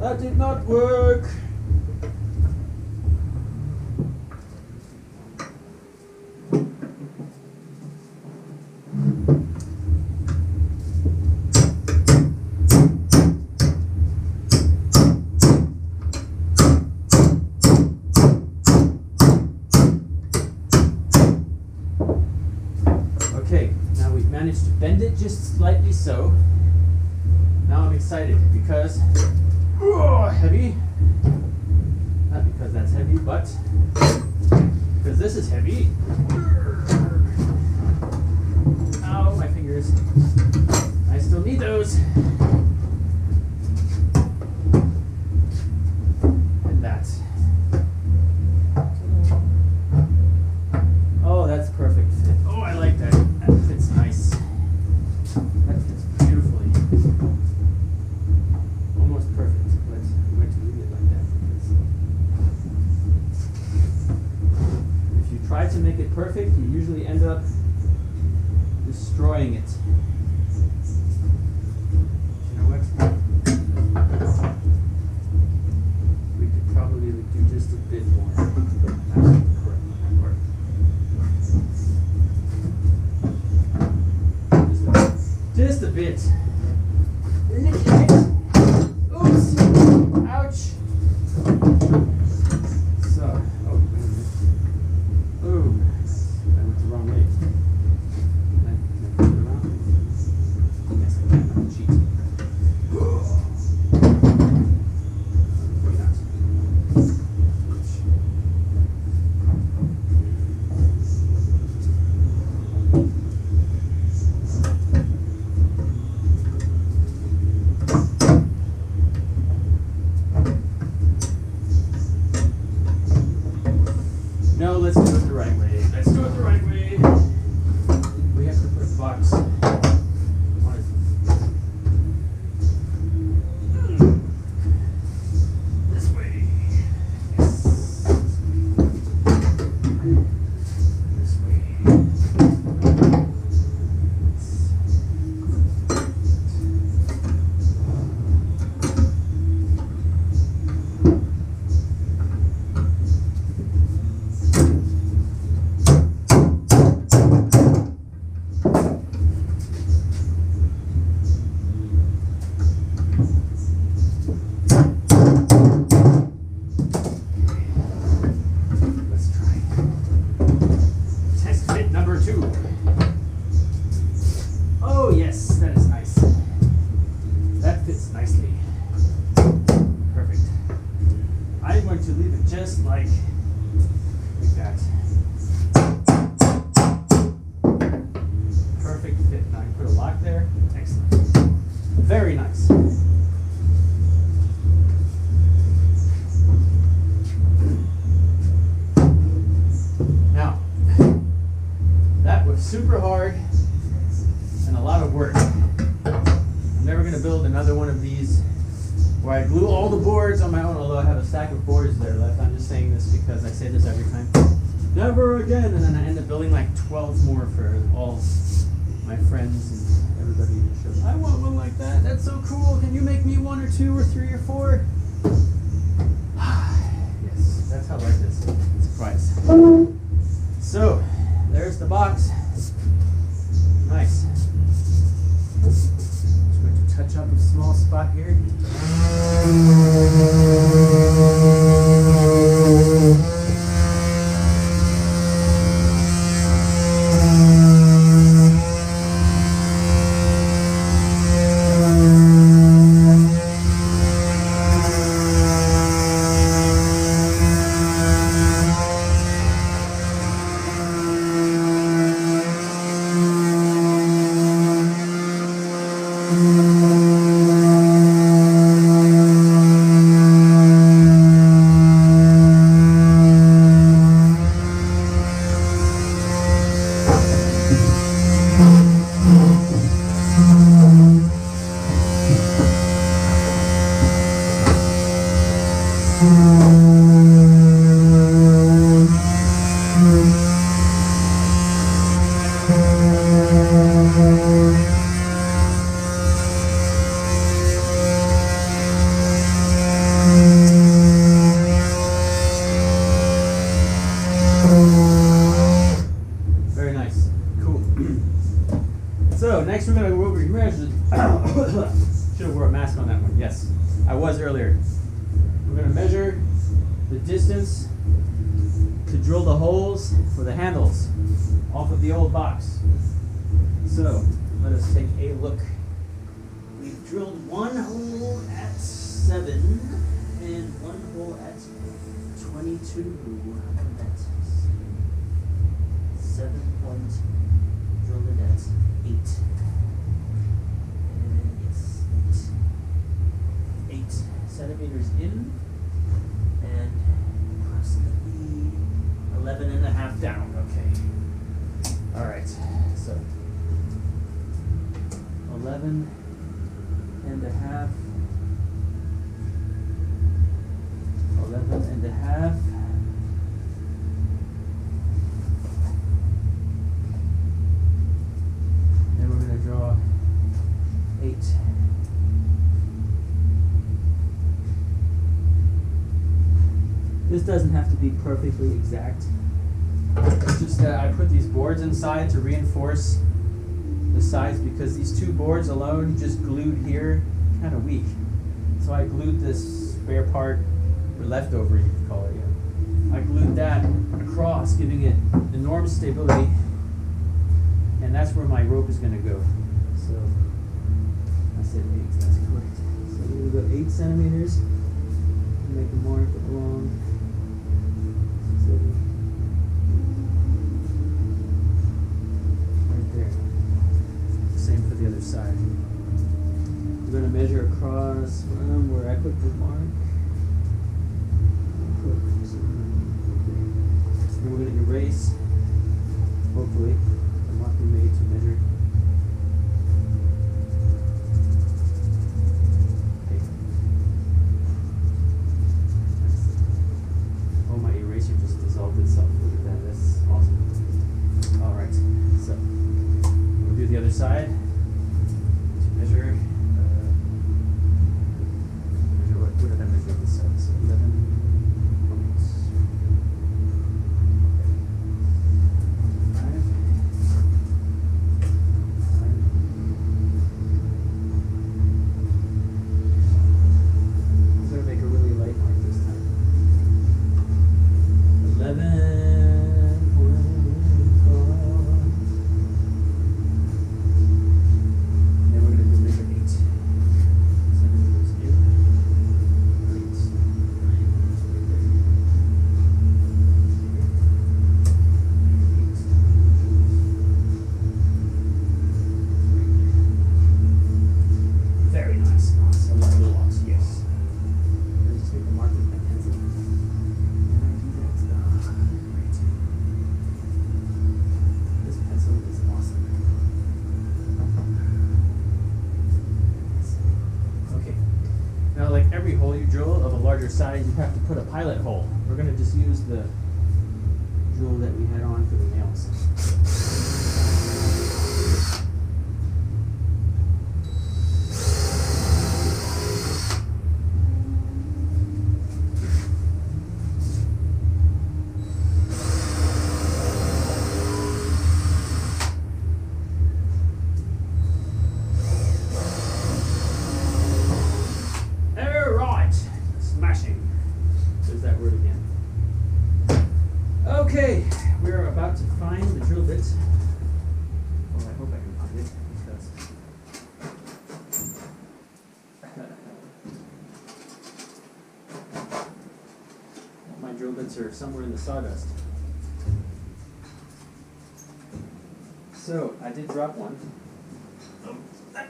That did not work. Okay, now we've managed to bend it just slightly so. Now I'm excited because, heavy. Not because that's heavy, but because this is heavy. Ow, my fingers. I still need those. And that. Oh, that's perfect fit. Oh, I like that. That fits nice. That fits beautifully. Almost perfect, but I'm going to leave it like that because if you try to make it perfect, you usually end up destroying it. You know what? We could probably do just a bit more. That's the correct part. Just a bit. Oops. Ouch. So, oh, wait a minute. Oh, that went the wrong way. Can I flip it around? Yes, I can. I'm cheating. Maybe not. No, let's do it the right way. Let's do it the right way. We have to put a box on it. This way. Yes. This way. Let's try. Test fit number 2. Oh yes, that is nice. That fits nicely. Perfect. I'm going to leave it just like that. Perfect fit. Now I can put a lock there. Excellent. Very nice. Now, that was super hard and a lot of work. I'm never going to build another one of these where I glue all the boards on my own, although I have a stack of boards there left. I'm just saying this because I say this every time. Never again! And then I end up building like 12 more for all my friends and everybody who shows. I want one like that. That's so cool. Can you make me 1 or 2 or 3 or 4? Yes, that's how life is. Surprise. So, there's the box. Nice. Just going to touch up a small spot here. Should have wore a mask on that one. Yes, I was earlier. We're going to measure the distance to drill the holes for the handles off of the old box. So let us take a look. We've drilled one hole at 7 and one hole at 22. How about that? 7 point, drilled it at 8. And yes, 8 centimeters in and approximately 11 and a half down. Okay. All right. So 11 and a half. 11 and a half. And we're going to draw 8. This doesn't have to be perfectly exact. It's just that I put these boards inside to reinforce the sides because these 2 boards alone just glued here kind of weak. So I glued this spare part, or leftover you could call it, yeah. I glued that across, giving it enormous stability, and that's where my rope is going to go. So I said 8, that's correct. So we're going to go 8 centimeters, make a mark along 7. Right there. Same for the other side. We're going to measure across from where I put the mark. And we're going to erase, hopefully, the mark we made to measure. Okay. Oh, my eraser just dissolved itself. Look at that. That's awesome. All right. So we'll do the other side to measure. What did I measure this side? So 11. Every hole you drill of a larger size, you have to put a pilot hole. We're going to just use the drill that we had on for the nails. Okay, we're about to find the drill bit. Well, I hope I can find it because my drill bits are somewhere in the sawdust. So I did drop one. That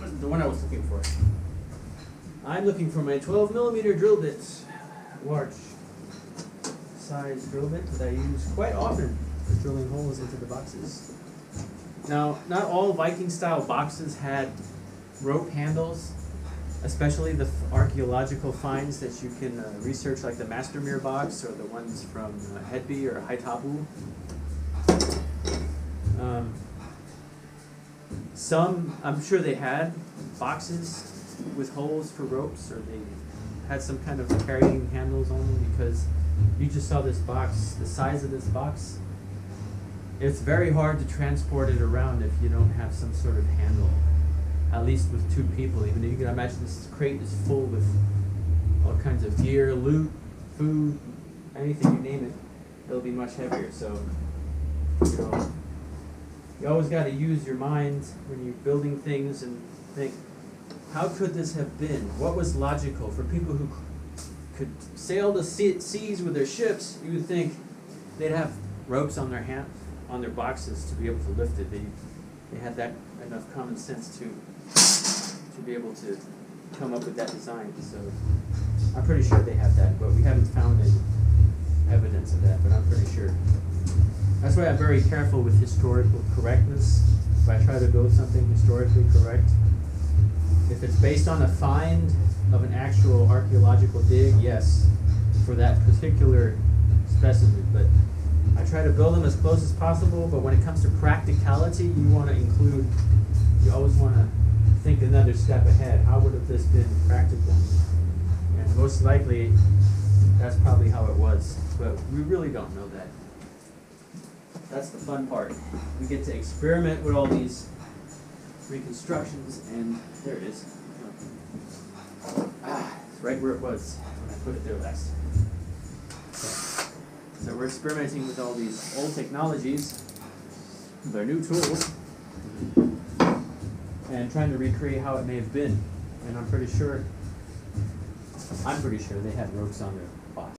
was the one I was looking for. I'm looking for my 12mm drill bit, large size drill bit that I use quite often for drilling holes into the boxes. Now, not all Viking style boxes had rope handles, especially the archaeological finds that you can research, like the Mastermere box or the ones from Hedby or Haitabu. Some, I'm sure they had boxes with holes for ropes, or they had some kind of carrying handles on them, because you just saw this box, the size of this box. It's very hard to transport it around if you don't have some sort of handle. at least with 2 people. Even you can imagine this crate is full with all kinds of gear, loot, food, anything you name it, it'll be much heavier. So, you know, you always got to use your mind when you're building things and think, how could this have been? What was logical for people who could sail the seas with their ships? You would think they'd have ropes on their hands, on their boxes to be able to lift it. They had that enough common sense to be able to come up with that design. So I'm pretty sure they have that, but we haven't found any evidence of that, but I'm pretty sure. That's why I'm very careful with historical correctness. If I try to build something historically correct, if it's based on a find of an actual archaeological dig, yes, for that particular specimen, but I try to build them as close as possible. But when it comes to practicality, you always want to think another step ahead. How would have this been practical? And most likely, that's probably how it was, but we really don't know that. That's the fun part. We get to experiment with all these reconstructions, and there it is. It's right where it was when I put it there last. So we're experimenting with all these old technologies, with our new tools, and trying to recreate how it may have been. And I'm pretty sure they had ropes on there.